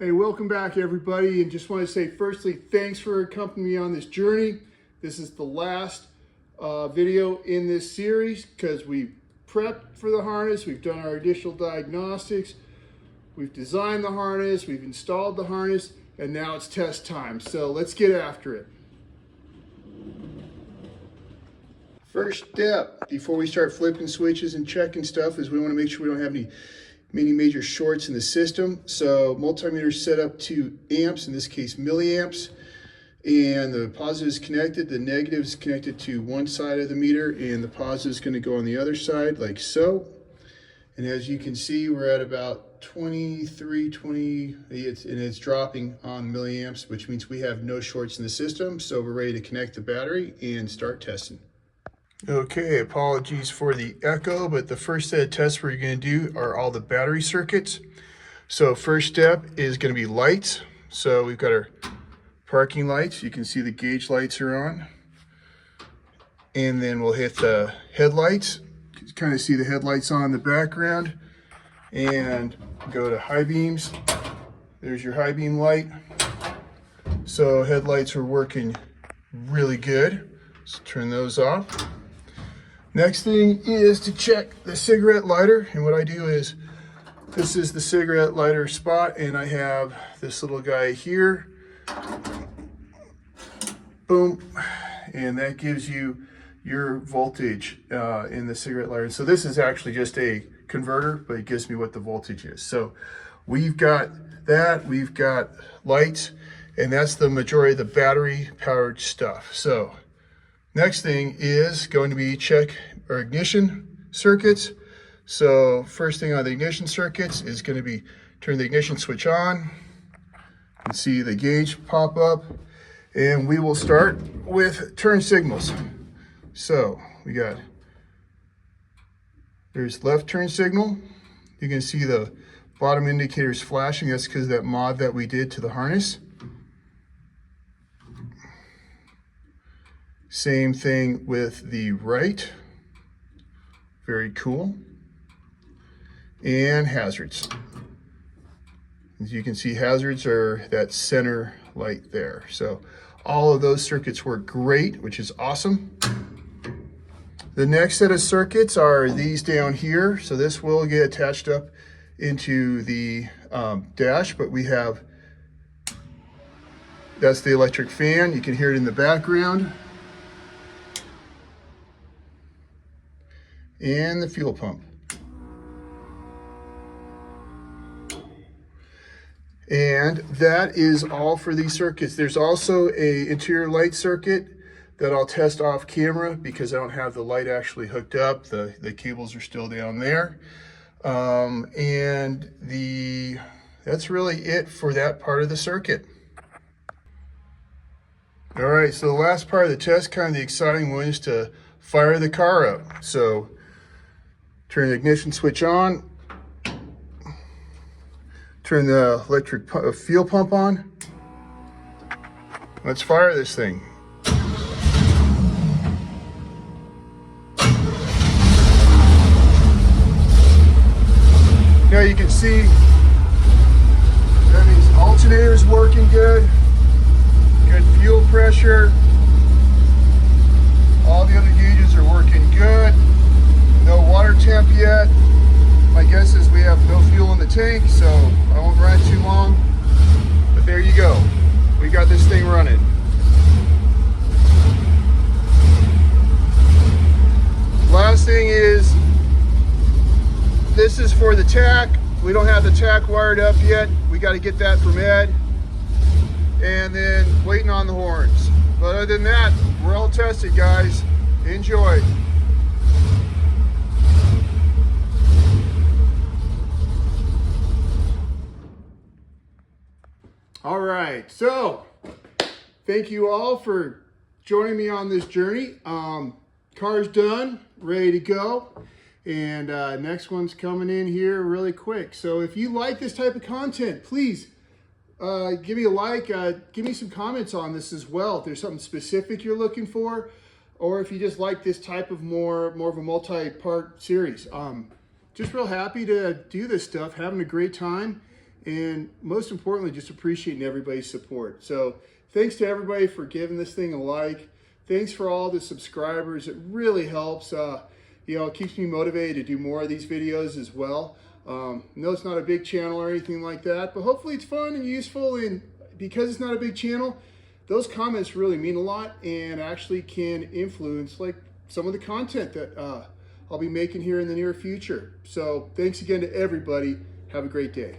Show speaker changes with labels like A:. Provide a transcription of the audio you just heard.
A: Hey, welcome back everybody, and just want to say firstly, thanks for accompanying me on this journey. This is the last video in this series because we've prepped for the harness, we've done our additional diagnostics, we've designed the harness, we've installed the harness, and now it's test time. So let's get after it. First step before we start flipping switches and checking stuff is we want to make sure we don't have any major shorts in the system. So multimeter is set up to amps, in this case milliamps, and the positive is connected, the negative is connected to one side of the meter, and the positive is going to go on the other side like so. And as you can see, we're at about 23, 20, and it's dropping on milliamps, which means we have no shorts in the system. So we're ready to connect the battery and start testing. Okay, apologies for the echo, but the first set of tests we're going to do are all the battery circuits. So first step is going to be lights. So we've got our parking lights. You can see the gauge lights are on. And then we'll hit the headlights. You can kind of see the headlights on in the background. And go to high beams. There's your high beam light. So headlights are working really good. Let's turn those off. Next thing is to check the cigarette lighter, and what I do is, this is the cigarette lighter spot, and I have this little guy here. Boom, and that gives you your voltage in the cigarette lighter. So this is actually just a converter, but it gives me what the voltage is. So we've got that, we've got lights, and that's the majority of the battery powered stuff. So next thing is going to be check our ignition circuits. So first thing on the ignition circuits is going to be turn the ignition switch on. You can see the gauge pop up, and we will start with turn signals. So we got, there's left turn signal. You can see the bottom indicators flashing. That's because of that mod that we did to the harness. Same thing with the right. Very cool. And hazards. As you can see, hazards are that center light there. So all of those circuits work great, which is awesome. The next set of circuits are these down here. So this will get attached up into the dash, but we have, that's the electric fan. You can hear it in the background. And the fuel pump. And that is all for these circuits. There's also a interior light circuit that I'll test off camera because I don't have the light actually hooked up. The cables are still down there. And that's really it for that part of the circuit. All right, so the last part of the test, kind of the exciting one, is to fire the car up. So turn the ignition switch on, turn the electric fuel pump on. Let's fire this thing. Now you can see that means alternator is working good, good fuel pressure. All the other gauges are working good. No water temp yet. My guess is we have no fuel in the tank, so I won't run it too long. But there you go. We got this thing running. Last thing is, this is for the tach. We don't have the tach wired up yet. We got to get that from Ed. And then waiting on the horns. But other than that, we're all tested, guys. Enjoy. All right, so thank you all for joining me on this journey. Car's done, ready to go, and next one's coming in here really quick. So if you like this type of content, please give me a like, give me some comments on this as well. If there's something specific you're looking for, or if you just like this type of more of a multi-part series. Just real happy to do this stuff, having a great time. and most importantly, just appreciating everybody's support. So thanks to everybody for giving this thing a like. Thanks for all the subscribers. It really helps. It keeps me motivated to do more of these videos as well. No, it's not a big channel or anything like that, but hopefully it's fun and useful. And because it's not a big channel, those comments really mean a lot and actually can influence like some of the content that I'll be making here in the near future. So thanks again to everybody. Have a great day.